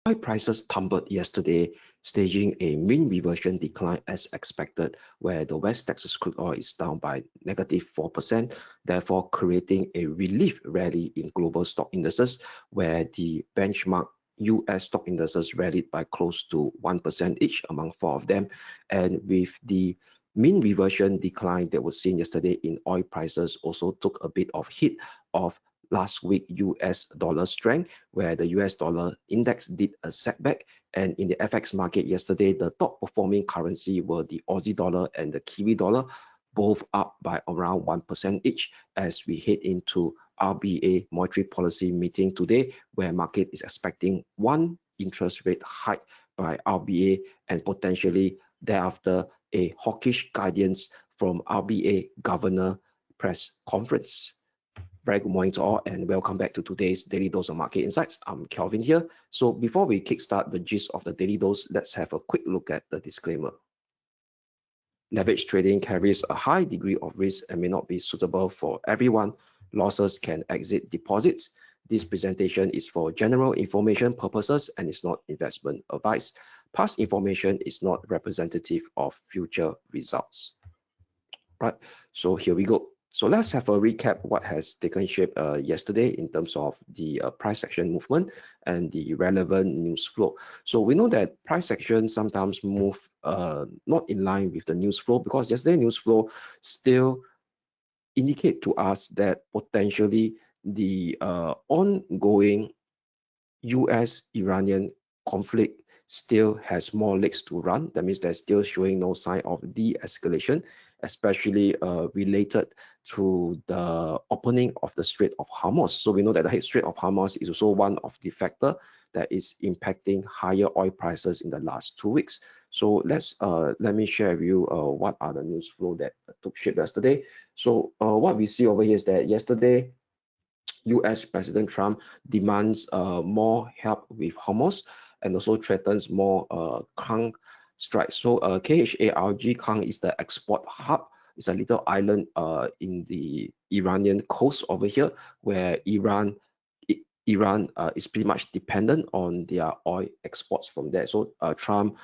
Oil prices tumbled yesterday, staging a mean reversion decline as expected, where the West Texas crude oil is down by -4%, therefore creating a relief rally in global stock indices, where the benchmark US stock indices rallied by close to 1% each among four of them. And with the mean reversion decline that was seen yesterday in oil prices also took a bit of hit of last week US dollar strength, where the US dollar index did a setback. And in the FX market yesterday, the top performing currency were the Aussie dollar and the Kiwi dollar, both up by around 1% each as we head into RBA monetary policy meeting today, where market is expecting one interest rate hike by RBA and potentially thereafter a hawkish guidance from RBA governor press conference. Very good morning to all and welcome back to today's Daily Dose of Market Insights. I'm Kelvin here. So before we kickstart the gist of the Daily Dose, let's have a quick look at the disclaimer. Leverage trading carries a high degree of risk and may not be suitable for everyone. Losses can exit deposits. This presentation is for general information purposes and is not investment advice. Past information is not representative of future results. Right, so here we go. So let's have a recap what has taken shape yesterday in terms of the price action movement and the relevant news flow. So we know that price action sometimes move not in line with the news flow, because yesterday news flow still indicate to us that potentially the ongoing US-Iranian conflict still has more legs to run. That means they're still showing no sign of de-escalation, especially related to the opening of the Strait of Hormuz. So we know that the Strait of Hormuz is also one of the factors that is impacting higher oil prices in the last 2 weeks. So let me share with you what are the news flow that took shape yesterday. So what we see over here is that yesterday, US President Trump demands more help with Hormuz and also threatens more Kang strikes. So KHARG Kang is the export hub. It's a little island in the Iranian coast over here, where Iran is pretty much dependent on their oil exports from there. So Trump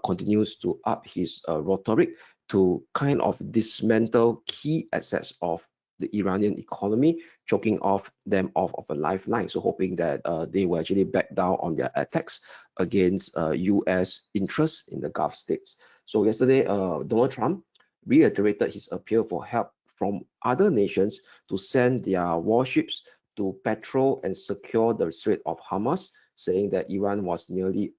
continues to up his rhetoric to kind of dismantle key assets of the Iranian economy, choking them off of a lifeline. So hoping that they will actually back down on their attacks against US interests in the Gulf states. So yesterday, Donald Trump reiterated his appeal for help from other nations to send their warships to patrol and secure the Strait of Hormuz, saying that Iran was nearly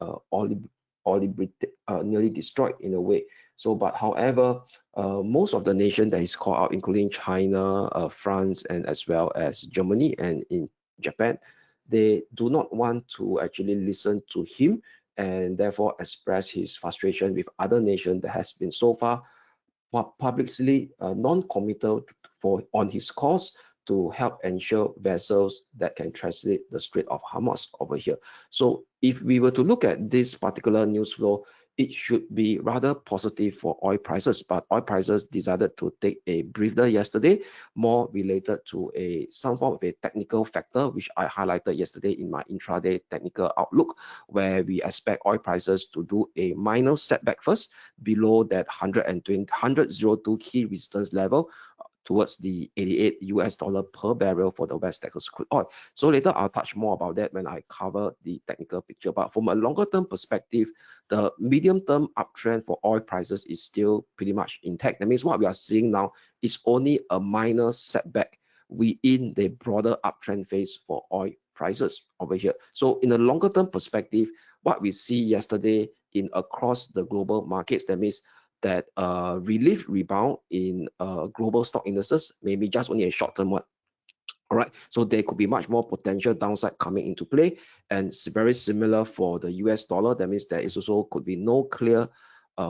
destroyed in a way. So, but however, most of the nations that is called out, including China, France, and as well as Germany and in Japan, they do not want to actually listen to him and therefore express his frustration with other nations that has been so far publicly non-committal on his cause to help ensure vessels that can transit the Strait of Hormuz over here. So if we were to look at this particular news flow, it should be rather positive for oil prices, but oil prices decided to take a breather yesterday, more related to some form of a technical factor, which I highlighted yesterday in my intraday technical outlook, where we expect oil prices to do a minor setback first below that 102 key resistance level towards the 88 US dollar per barrel for the West Texas crude oil. So later I'll touch more about that when I cover the technical picture. But from a longer term perspective, the medium term uptrend for oil prices is still pretty much intact. That means what we are seeing now is only a minor setback within the broader uptrend phase for oil prices over here. So in a longer term perspective, what we see yesterday across the global markets, that means that relief rebound in global stock indices, maybe just only a short-term one. All right, so there could be much more potential downside coming into play, and it's very similar for the US dollar. That means there is also could be no clear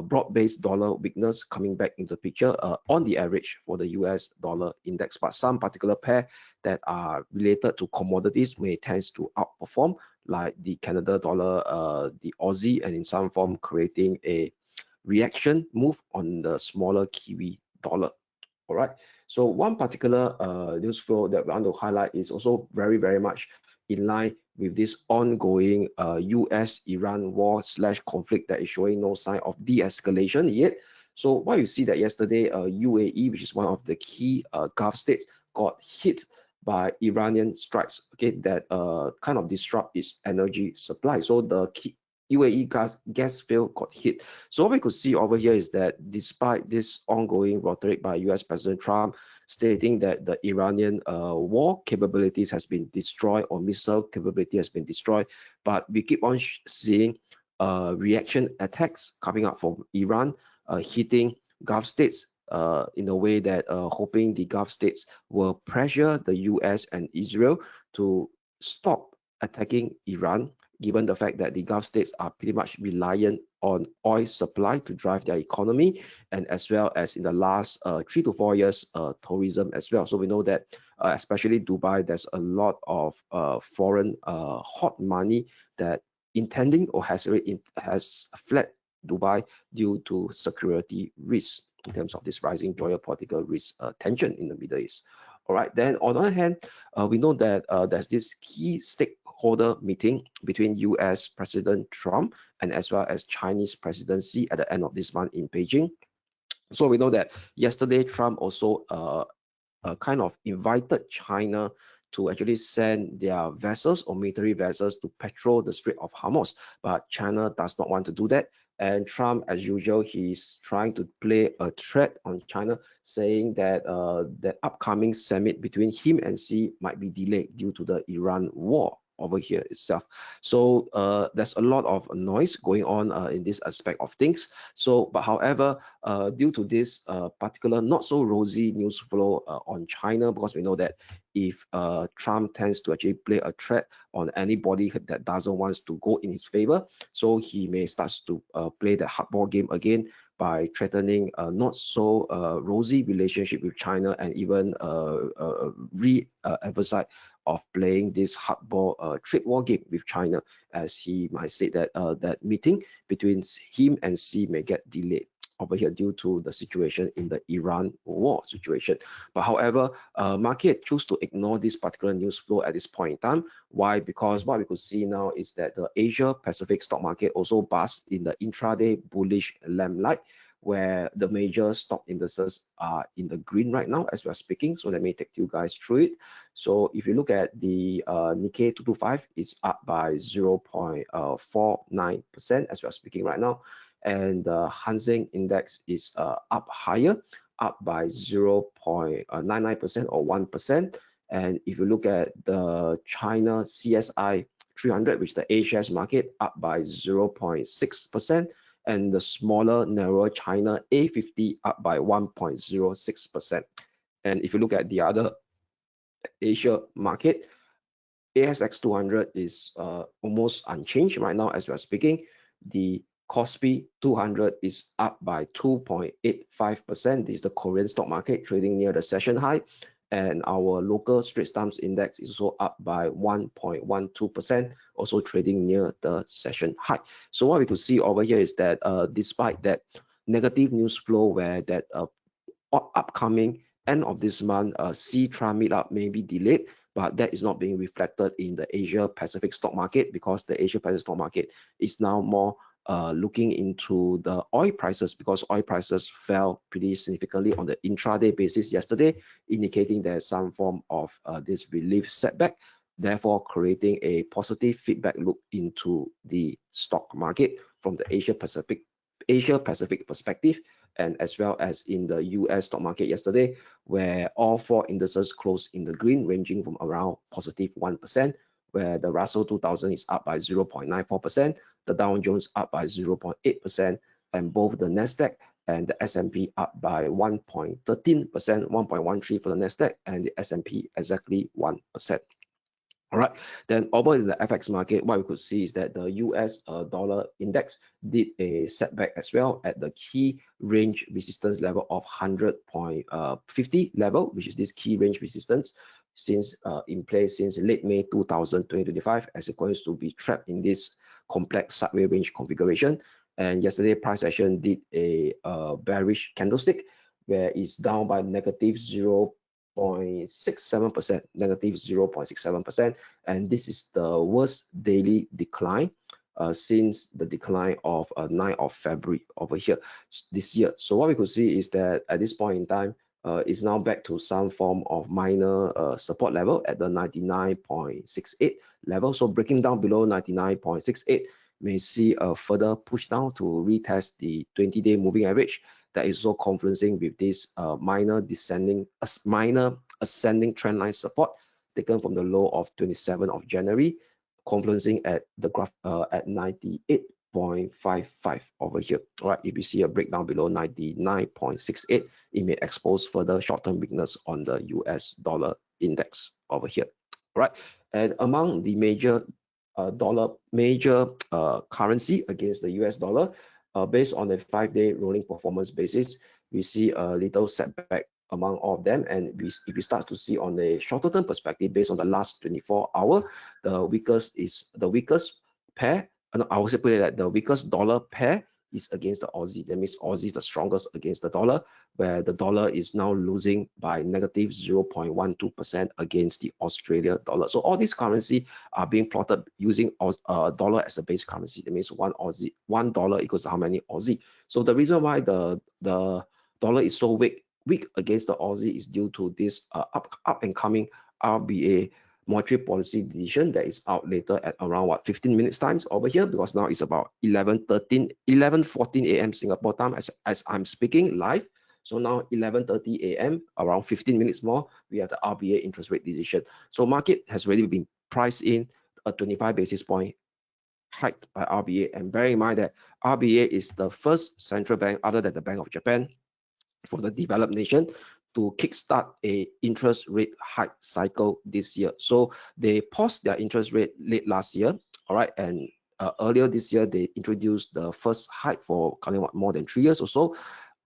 broad-based dollar weakness coming back into the picture on the average for the US dollar index, but some particular pair that are related to commodities may tend to outperform, like the Canada dollar, the Aussie, and in some form creating a reaction move on the smaller Kiwi dollar. All right, so one particular news flow that we want to highlight is also very much in line with this ongoing US-Iran war / conflict that is showing no sign of de-escalation yet. So what you see that yesterday, UAE, which is one of the key Gulf states, got hit by Iranian strikes, okay, that kind of disrupt its energy supply. So the key UAE gas field got hit. So what we could see over here is that despite this ongoing rhetoric by US President Trump stating that the Iranian war capabilities has been destroyed or missile capability has been destroyed, but we keep on seeing reaction attacks coming up from Iran, hitting Gulf states in a way that hoping the Gulf states will pressure the US and Israel to stop attacking Iran, given the fact that the Gulf states are pretty much reliant on oil supply to drive their economy, and as well as in the last 3 to 4 years, tourism as well. So we know that especially Dubai, there's a lot of foreign hot money that intending or has fled Dubai due to security risks in terms of this rising geopolitical risk tension in the Middle East. All right, then on the other hand, we know that there's this key stakeholder meeting between US President Trump and as well as Chinese President Xi at the end of this month in Beijing. So we know that yesterday Trump also kind of invited China to actually send their vessels or military vessels to patrol the Strait of Hormuz, but China does not want to do that. And Trump, as usual, he's trying to play a threat on China, saying that the upcoming summit between him and Xi might be delayed due to the Iran war over here itself. So there's a lot of noise going on in this aspect of things. So, but however, due to this particular not so rosy news flow on China, because we know that if Trump tends to actually play a threat on anybody that doesn't want to go in his favor, so he may start to play the hardball game again by threatening not so rosy relationship with China, and even re-emphasize of playing this hardball trade war game with China, as he might say that that meeting between him and Xi may get delayed over here due to the situation in the Iran war situation. But however, market choose to ignore this particular news flow at this point in time. Why? Because what we could see now is that the Asia Pacific stock market also basked in the intraday bullish lamplight, where the major stock indices are in the green right now as we're speaking. So let me take you guys through it. So if you look at the Nikkei 225, it's up by 0.49% as we're speaking right now. And the Hang Seng Index is up higher, up by 0.99% or 1%. And if you look at the China CSI 300, which is the A-shares market, up by 0.6%. And the smaller, narrower China A50 up by 1.06%. And if you look at the other Asia market, ASX 200 is almost unchanged right now as we're speaking. The Kospi 200 is up by 2.85%. This is the Korean stock market trading near the session high. And our local Straits Times Index is also up by 1.12%, also trading near the session high. So what we could see over here is that despite that negative news flow where that upcoming end of this month Xi-Trump meetup may be delayed, but that is not being reflected in the Asia Pacific stock market, because the Asia Pacific stock market is now more looking into the oil prices, because oil prices fell pretty significantly on the intraday basis yesterday, indicating there's some form of this relief setback, therefore creating a positive feedback loop into the stock market from the Asia Pacific perspective, and as well as in the US stock market yesterday, where all four indices closed in the green, ranging from around positive 1%, where the Russell 2000 is up by 0.94%, the Dow Jones up by 0.8%, and both the Nasdaq and the S&P up by 1.13%, 1.13 for the Nasdaq, and the S&P exactly 1%. All right, then over in the FX market, what we could see is that the US dollar index did a setback as well at the key range resistance level of 100.50 level, which is this key range resistance since in place since late May 2025, as it going to be trapped in this complex sideways range configuration. And yesterday price action did a bearish candlestick where it's down by negative 0. 0.67%, negative 0.67%, and this is the worst daily decline since the decline of 9th of February over here this year. So what we could see is that at this point in time, is now back to some form of minor support level at the 99.68 level. So breaking down below 99.68 may see a further push down to retest the 20-day moving average that is so confluencing with this minor ascending trend line support taken from the low of 27th of January, confluencing at the graph at 98.55 over here. All right, if you see a breakdown below 99.68, it may expose further short-term weakness on the US dollar index over here. All right, and among the major currency against the US dollar, based on a 5-day rolling performance basis, we see a little setback among all of them. And if we start to see on a shorter term perspective, based on the last 24-hour, the weakest pair, I would say put it that the weakest dollar pair is against the Aussie. That means Aussie is the strongest against the dollar, where the dollar is now losing by negative 0.12% against the Australia dollar. So all these currency are being plotted using dollar as a base currency. That means $1 equals to how many Aussie. So the reason why the dollar is so weak against the Aussie is due to this up and coming RBA monetary policy decision that is out later at around 15 minutes times over here, because now it's about 11:14 a.m. Singapore time as I'm speaking live. So now 11:30 a.m. around 15 minutes more, we have the RBA interest rate decision. So market has already been priced in a 25 basis point hike by RBA, and bear in mind that RBA is the first central bank other than the Bank of Japan for the developed nation to kickstart a interest rate hike cycle this year. So they paused their interest rate late last year, all right, and earlier this year they introduced the first hike for more than 3 years or so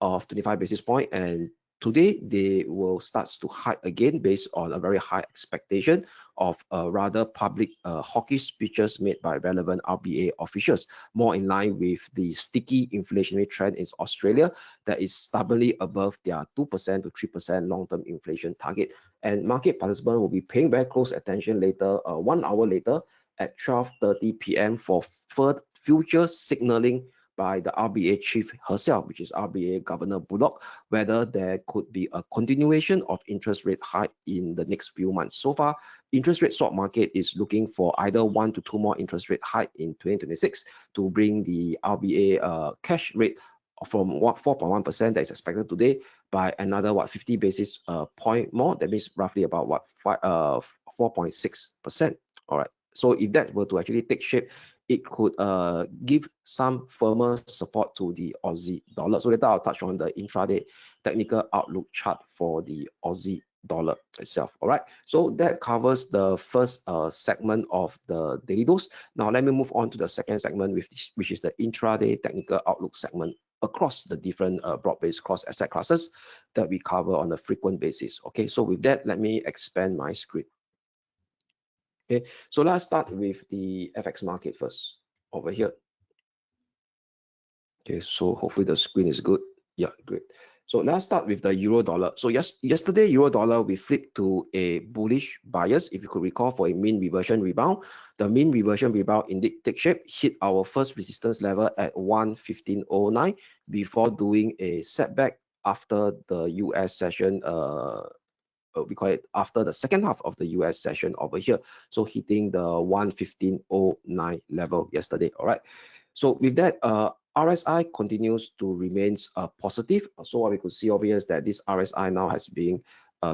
of 25 basis point, and today they will start to hike again based on a very high expectation of rather public hawkish speeches made by relevant RBA officials, more in line with the sticky inflationary trend in Australia that is stubbornly above their 2% to 3% long-term inflation target. And market participants will be paying very close attention later, 1 hour later at 12:30 p.m. for future signaling by the RBA chief herself, which is RBA Governor Bullock, whether there could be a continuation of interest rate hike in the next few months. So far, interest rate swap market is looking for either 1 to 2 more interest rate hike in 2026 to bring the RBA cash rate from 4.1% that is expected today by another 50 basis point more. That means roughly about 4.6%. All right. So if that were to actually take shape, it could give some firmer support to the Aussie dollar. So later I'll touch on the intraday technical outlook chart for the Aussie dollar itself. All right, so that covers the first segment of the daily dose. Now let me move on to the second segment, which is the intraday technical outlook segment across the different broad-based cross asset classes that we cover on a frequent basis. Okay, so with that, let me expand my screen. Okay, so let's start with the FX market first over here. Okay, so hopefully the screen is good. Yeah, great. So let's start with the euro dollar. So yesterday, euro dollar, we flipped to a bullish bias. If you could recall, for a mean reversion rebound, the mean reversion rebound indeed take shape, hit our first resistance level at 115.09 before doing a setback after the US session. We call it after the second half of the US session over here. So hitting the 115.09 level yesterday. All right. So with that, RSI continues to remain positive. So what we could see over here is that this RSI now has been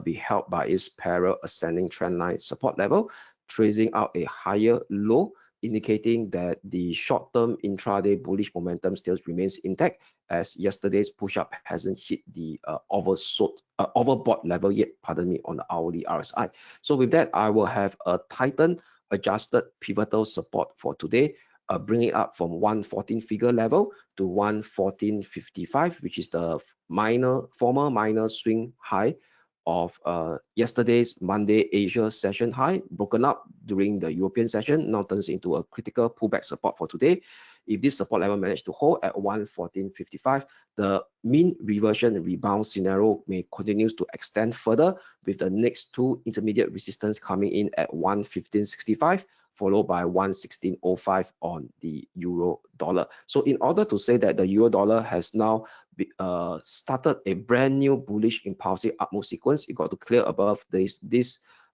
be held by its parallel ascending trend line support level, tracing out a higher low, indicating that the short-term intraday bullish momentum still remains intact, as yesterday's push-up hasn't hit the overbought level yet, pardon me, on the hourly RSI. So with that, I will have a tightened adjusted pivotal support for today, bring it up from 114 figure level to 114.55, which is the former minor swing high of yesterday's Monday Asia session high, broken up during the European session, now turns into a critical pullback support for today. if this support level managed to hold at 114.55, the mean reversion and rebound scenario may continue to extend further, with the next two intermediate resistance coming in at 115.65, followed by 116.05 on the euro dollar. So in order to say that the euro dollar has now started a brand new bullish impulsive upmove sequence, you got to clear above this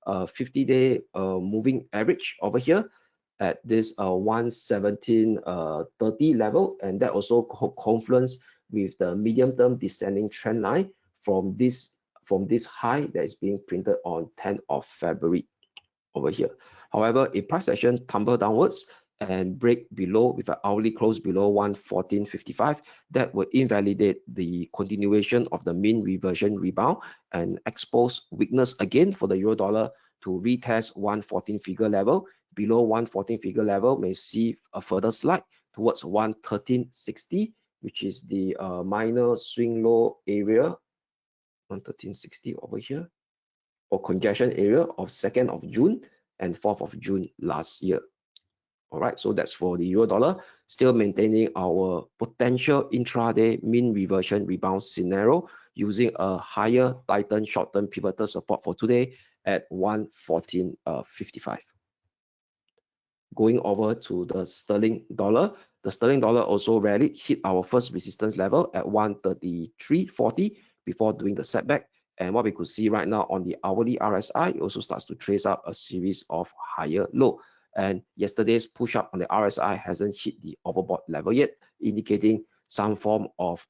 50-day moving average over here at this 117.30 level, and that also confluence with the medium-term descending trend line from this high that is being printed on 10th of February over here. However, if price action tumble downwards and break below with an hourly close below 114.55, that will invalidate the continuation of the mean reversion rebound and expose weakness again for the euro dollar to retest 114 figure level. Below 114 figure level may see a further slide towards 113.60, which is the minor swing low area, 113.60 over here, or congestion area of 2nd of June and 4th of June last year. All right, so that's for the euro dollar, still maintaining our potential intraday mean reversion rebound scenario using a higher tighten short-term pivotal support for today at 114.55. Going over to the sterling dollar, the sterling dollar also rallied, hit our first resistance level at 133.40 before doing the setback. And what we could see right now on the hourly RSI, it also starts to trace up a series of higher low. And yesterday's push up on the RSI hasn't hit the overbought level yet, indicating some form of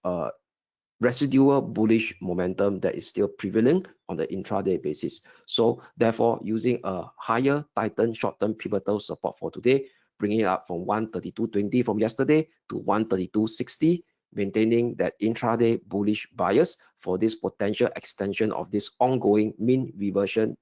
residual bullish momentum that is still prevalent on the intraday basis. So therefore, using a higher tighten short-term pivotal support for today, bringing it up from 132.20 from yesterday to 132.60, maintaining that intraday bullish bias for this potential extension of this ongoing mean reversion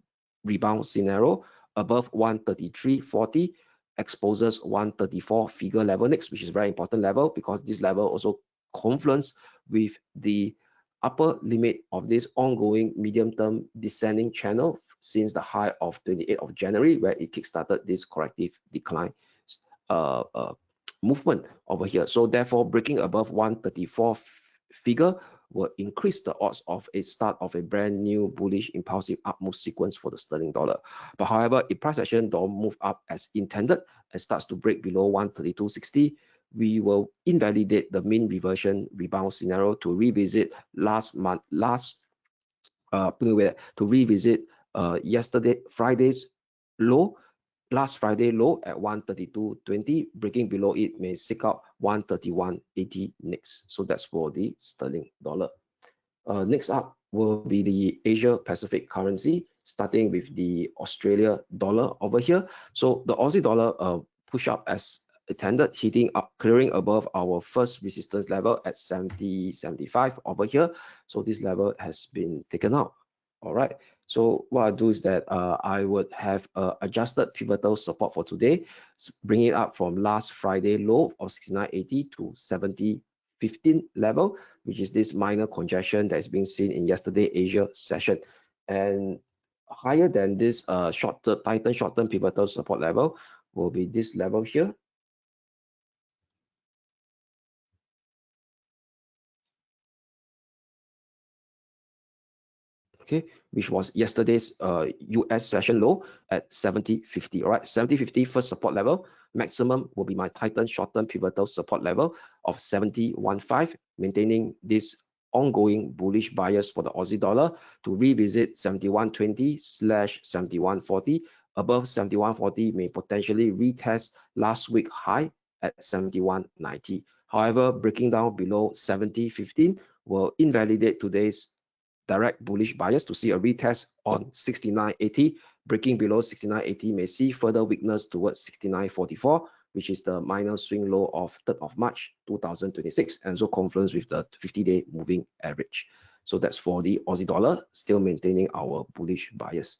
rebound scenario above 133.40, exposes 134 figure level next, which is a very important level because this level also confluence with the upper limit of this ongoing medium-term descending channel since the high of 28th of January, where it kickstarted this corrective decline movement over here. So therefore, breaking above 134 figure will increase the odds of a start of a brand new bullish impulsive up move sequence for the sterling dollar. But however, if price action don't move up as intended and starts to break below 132.60, we will invalidate the mean reversion rebound scenario to revisit Friday's low. Last Friday low at 132.20, breaking below it may seek out 131.80 next. So that's for the sterling dollar. Next up will be the Asia Pacific currency, starting with the Australia dollar over here. So the Aussie dollar push up as intended, hitting up, clearing above our first resistance level at 70.75 over here. So this level has been taken out. All right. So what I do is that I would have adjusted pivotal support for today, bring it up from last Friday low of 69.80 to 70.15 level, which is this minor congestion that is being seen in yesterday Asia session. And higher than this tighten short-term pivotal support level will be this level here. Okay, which was yesterday's US session low at 70.50. All right, 70.50 first support level. Maximum will be my tighten short-term pivotal support level of 70.15, maintaining this ongoing bullish bias for the Aussie dollar to revisit 71.20/71.40. Above 71.40 may potentially retest last week high at 71.90. However, breaking down below 70.15 will invalidate today's direct bullish bias to see a retest on 69.80. Breaking below 69.80 may see further weakness towards 69.44, which is the minor swing low of 3rd of March 2026, and so confluence with the 50-day moving average. So that's for the Aussie dollar, still maintaining our bullish bias.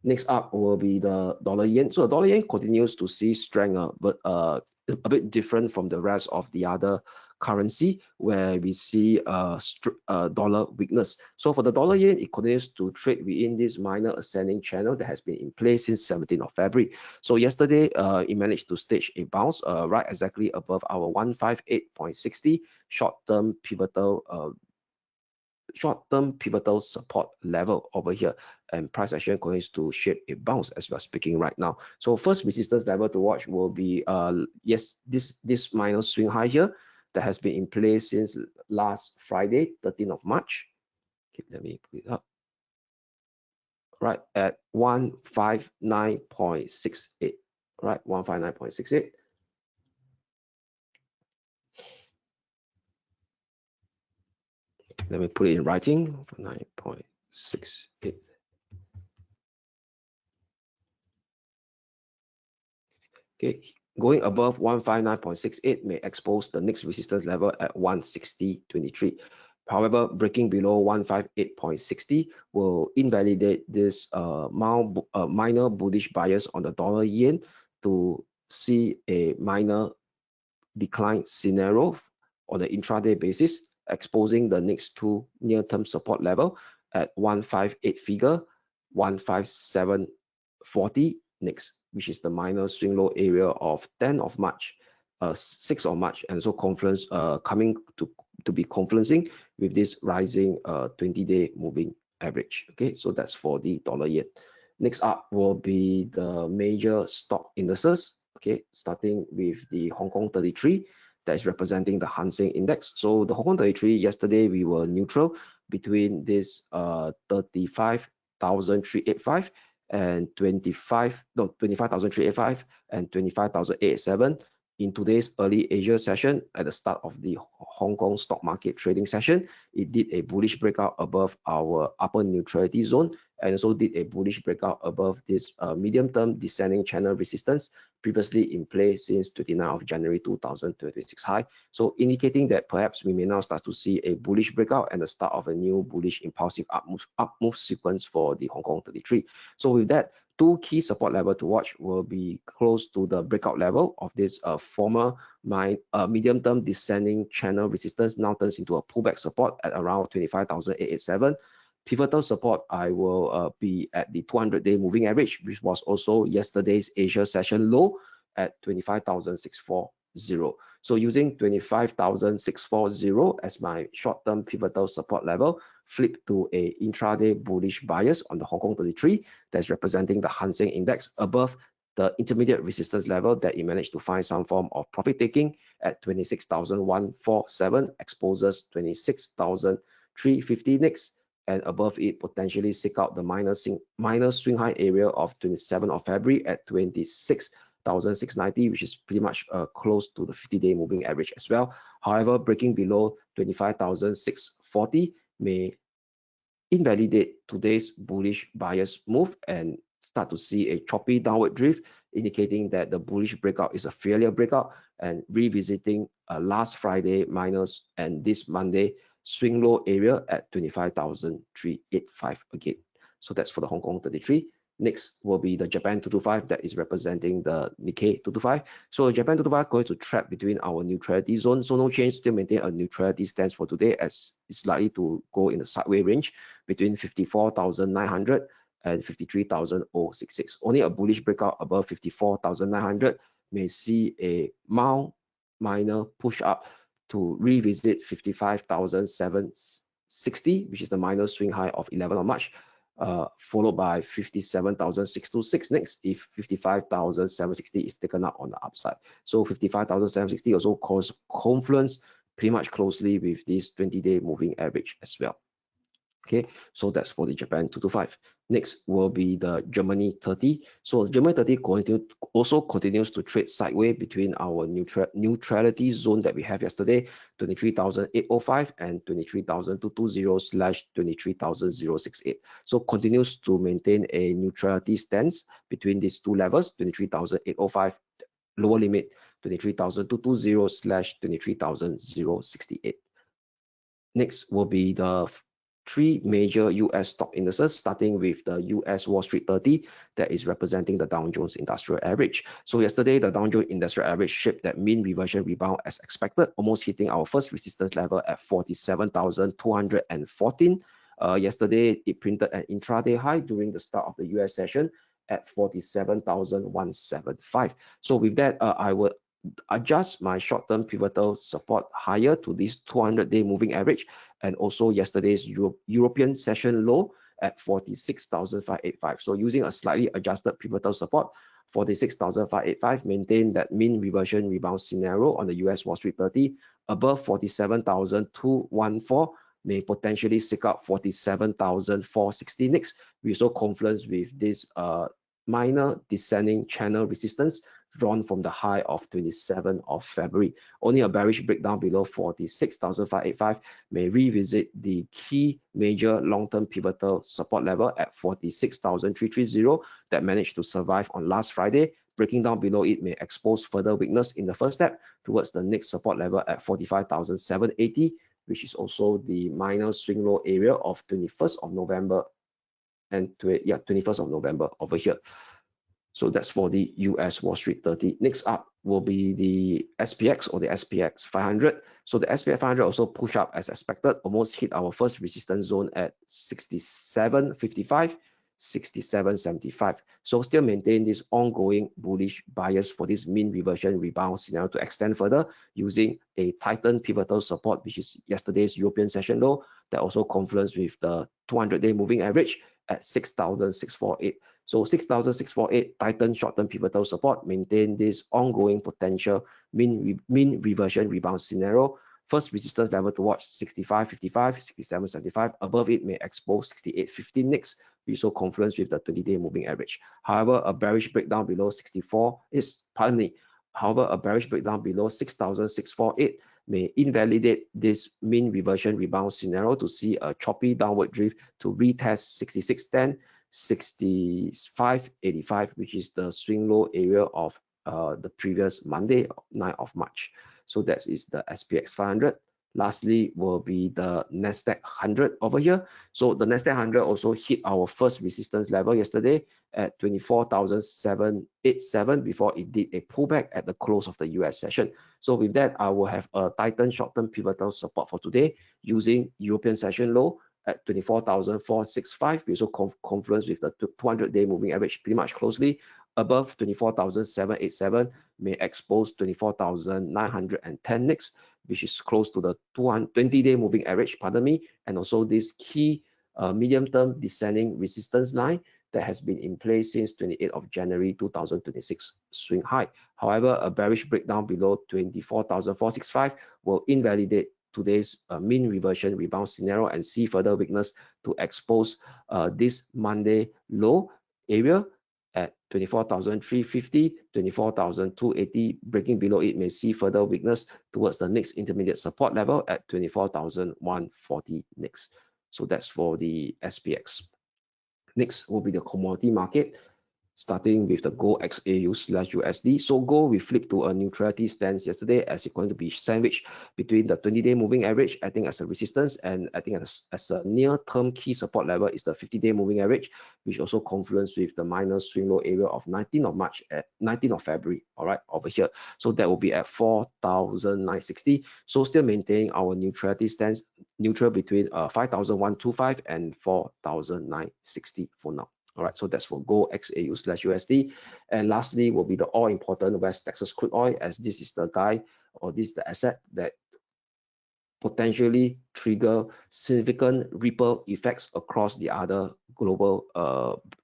Next up will be the dollar yen. So the dollar yen continues to see strength, but a bit different from the rest of the other currency where we see dollar weakness. So for the dollar yen, it continues to trade within this minor ascending channel that has been in place since 17th of February. So yesterday, it managed to stage a bounce right exactly above our 158.60 short-term pivotal support level over here, and price action continues to shape a bounce as we are speaking right now. So first resistance level to watch will be yes, this minor swing high here that has been in place since last Friday, 13th of March. Okay, let me put it up. Right at 159.68. Right, 159.68. Let me put it in writing. 9.68. Okay, going above 159.68 may expose the next resistance level at 160.23. However, breaking below 158.60 will invalidate this minor bullish bias on the dollar yen to see a minor decline scenario on the intraday basis, exposing the next two near-term support level at 158 figure, 157.40 next, which is the minor swing low area of 10th of March, 6th of March, and so confluence coming to be confluencing with this rising 20-day moving average. Okay, so that's for the dollar yen. Next up will be the major stock indices. Okay, starting with the Hong Kong 33 that is representing the Hang Seng Index. So the Hong Kong 33 yesterday we were neutral between this 35,385 and 25,385 and 25,887. In today's early Asia session, at the start of the Hong Kong stock market trading session, it did a bullish breakout above our upper neutrality zone, and also did a bullish breakout above this medium-term descending channel resistance previously in place since 29th of January 2026 high. So indicating that perhaps we may now start to see a bullish breakout and the start of a new bullish impulsive up move sequence for the Hong Kong 33. So with that, two key support level to watch will be close to the breakout level of this former medium-term descending channel resistance now turns into a pullback support at around 25,887. Pivotal support, I will be at the 200-day moving average, which was also yesterday's Asia session low at 25,640. So using 25,640 as my short-term pivotal support level, flip to a intraday bullish bias on the Hong Kong 33 that's representing the Hang Seng Index above the intermediate resistance level that it managed to find some form of profit taking at 26,147, exposes 26,350 next, and above it potentially seek out the minor swing high area of 27th of February at 26,690, which is pretty much close to the 50-day moving average as well. However, breaking below 25,640 may invalidate today's bullish bias move and start to see a choppy downward drift, indicating that the bullish breakout is a failure breakout, and revisiting last Friday minus and this Monday swing low area at 25,385 again. So that's for the Hong Kong 33. Next will be the Japan 225 that is representing the Nikkei 225. So Japan 225 going to trap between our neutrality zone. So no change, still maintain a neutrality stance for today, as it's likely to go in the sideways range between 54,900 and 53,066. Only a bullish breakout above 54,900 may see a mild minor push up to revisit 55,760, which is the minor swing high of 11th of March, followed by 57,626 next if 55,760 is taken up on the upside. So 55,760 also cause confluence pretty much closely with this 20-day moving average as well. Okay, so that's for the Japan 225. Next will be the Germany 30. So Germany 30 also continues to trade sideways between our neutrality zone that we have yesterday, 23,805 and 23,220/23,068. So continues to maintain a neutrality stance between these two levels, 23,805 lower limit, 23,220/23,068. Next will be the three major US stock indices, starting with the US Wall Street 30 that is representing the Dow Jones Industrial Average. So yesterday, the Dow Jones Industrial Average shaped that mean reversion rebound as expected, almost hitting our first resistance level at 47,214. Yesterday, it printed an intraday high during the start of the US session at 47,175. So with that, I will adjust my short-term pivotal support higher to this 200-day moving average, and also yesterday's European session low at 46,585. So using a slightly adjusted pivotal support, 46,585, maintain that mean reversion rebound scenario on the US Wall Street 30 above 47,214, may potentially seek out 47,460 next. We also confluence with this minor descending channel resistance drawn from the high of 27th of February. Only a bearish breakdown below 46,585 may revisit the key major long-term pivotal support level at 46,330 that managed to survive on last Friday. Breaking down below it may expose further weakness in the first step towards the next support level at 45,780, which is also the minor swing low area of 21st of November and 21st of November over here. So that's for the US Wall Street 30. Next up will be the SPX or the SPX 500. So the SPX 500 also pushed up as expected, almost hit our first resistance zone at 67.55, 67.75. So still maintain this ongoing bullish bias for this mean reversion rebound scenario to extend further using a tightened pivotal support, which is yesterday's European session low that also confluenced with the 200-day moving average at 6,648. So 6,648 tighten short-term pivotal support, maintain this ongoing potential mean reversion rebound scenario. First resistance level to watch 65.55, 67.75. Above it may expose 68.15 next. We saw confluence with the 20-day moving average. However, a bearish breakdown below 64 is However, a bearish breakdown below 6,648 may invalidate this mean reversion rebound scenario to see a choppy downward drift to retest 66.10, 65.85, which is the swing low area of the previous Monday, 9th of March. So that is the SPX 500. Lastly will be the Nasdaq 100 over here. So the Nasdaq 100 also hit our first resistance level yesterday at 24,787 before it did a pullback at the close of the US session. So with that, I will have a tightened short-term pivotal support for today using European session low at 24,465. We also confluence with the 200-day moving average pretty much closely. Above 24,787 may expose 24,910 next, which is close to the 20-day moving average, and also this key medium-term descending resistance line that has been in place since 28th of January 2026 swing high. However, a bearish breakdown below 24,465 will invalidate today's mean reversion rebound scenario and see further weakness to expose this Monday low area at 24,350, 24,280. Breaking below it may see further weakness towards the next intermediate support level at 24,140 next. So that's for the SPX. Next will be the commodity market, starting with the gold XAU/USD. So gold, we flipped to a neutrality stance yesterday as it's going to be sandwiched between the 20-day moving average, I think as a resistance, and I think as a near-term key support level is the 50-day moving average, which also confluenced with the minor swing low area of 19th of March at 19th of February, all right, over here. So that will be at 4,960. So still maintaining our neutrality stance, neutral between 5,125 and 4,960 for now. All right, so that's for gold XAU/USD. And lastly will be the all-important West Texas crude oil, as this is the guy, or this is the asset that potentially trigger significant ripple effects across the other global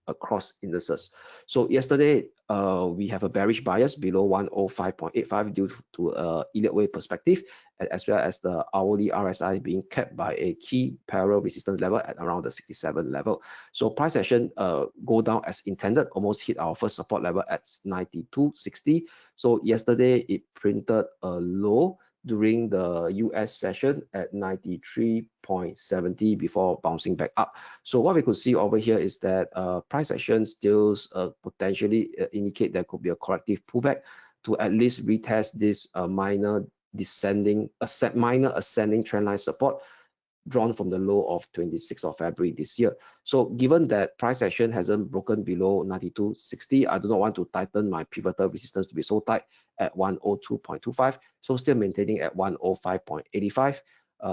across indices. So yesterday we have a bearish bias below 105.85 due to Elliott wave perspective, as well as the hourly RSI being kept by a key parallel resistance level at around the 67 level. So price action go down as intended, almost hit our first support level at 92.60. So yesterday it printed a low during the US session at 93.70 before bouncing back up. So what we could see over here is that price action still potentially indicate there could be a corrective pullback to at least retest this minor ascending trendline support drawn from the low of 26th of February this year. So given that price action hasn't broken below 92.60, I do not want to tighten my pivotal resistance to be so tight at 102.25. So still maintaining at 105.85.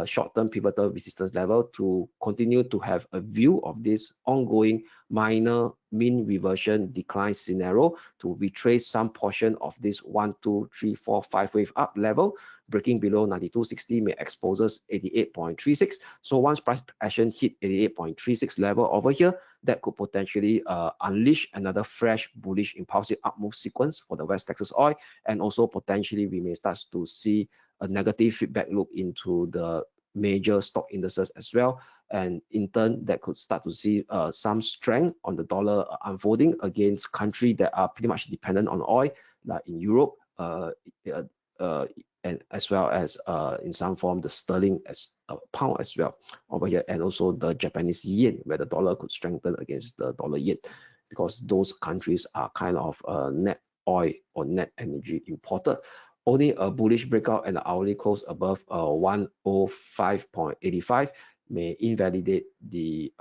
Short-term pivotal resistance level to continue to have a view of this ongoing minor mean reversion decline scenario to retrace some portion of this 1, 2, 3, 4, 5 wave up level. Breaking below 92.60 may expose us 88.36. So once price action hit 88.36 level over here, that could potentially unleash another fresh bullish impulsive up move sequence for the West Texas oil, and also potentially we may start to see a negative feedback loop into the major stock indices as well, and in turn that could start to see some strength on the dollar unfolding against countries that are pretty much dependent on oil, like in Europe, and as well as in some form the sterling as a pound as well over here, and also the Japanese yen, where the dollar could strengthen against the dollar yen, because those countries are kind of net oil or net energy importer. Only a bullish breakout and the hourly close above 105.85 may invalidate the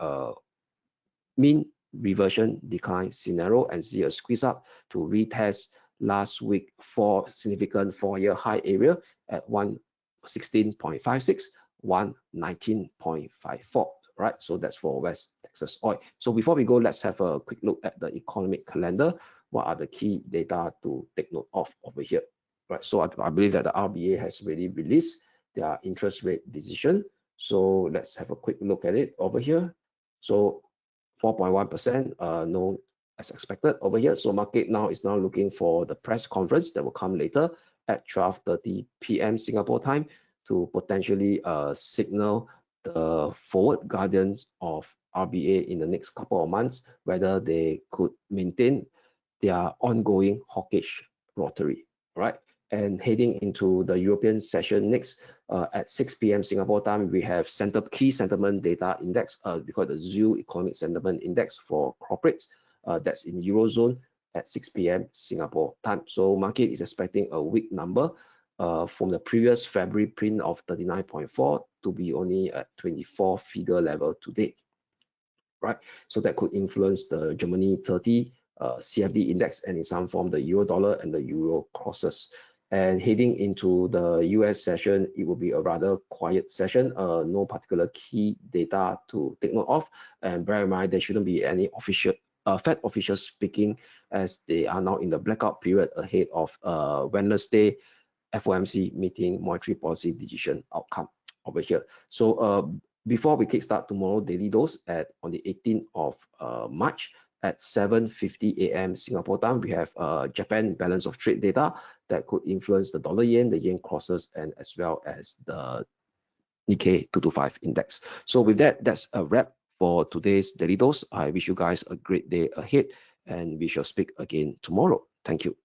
mean reversion decline scenario and see a squeeze up to retest last week for significant 4-year high area at 116.56, 119.54. Right, so that's for West Texas oil. So before we go, let's have a quick look at the economic calendar. What are the key data to take note of over here? Right, so I believe that the RBA has really released their interest rate decision. So let's have a quick look at it over here. So 4.1%, no, as expected over here. So market now is looking for the press conference that will come later at 12:30 p.m. Singapore time to potentially signal the forward guidance of RBA in the next couple of months, whether they could maintain their ongoing hawkish rotary, right? And heading into the European session next at 6 p.m. Singapore time, we have key sentiment data index, we call it the ZEW Economic Sentiment Index for corporates. That's in Eurozone at 6 p.m. Singapore time. So market is expecting a weak number from the previous February print of 39.4 to be only at 24 figure level today, right? So that could influence the Germany 30 CFD index, and in some form the euro dollar and the euro crosses. And heading into the US session, it will be a rather quiet session, no particular key data to take note of. And bear in mind, there shouldn't be any official Fed officials speaking, as they are now in the blackout period ahead of Wednesday FOMC meeting monetary policy decision outcome over here. So before we kickstart tomorrow daily dose on the 18th of March at 7:50 a.m. Singapore time, we have Japan balance of trade data that could influence the dollar yen, the yen crosses, and as well as the Nikkei 225 index. So with that, that's a wrap for today's daily dose. I wish you guys a great day ahead, and we shall speak again tomorrow. Thank you.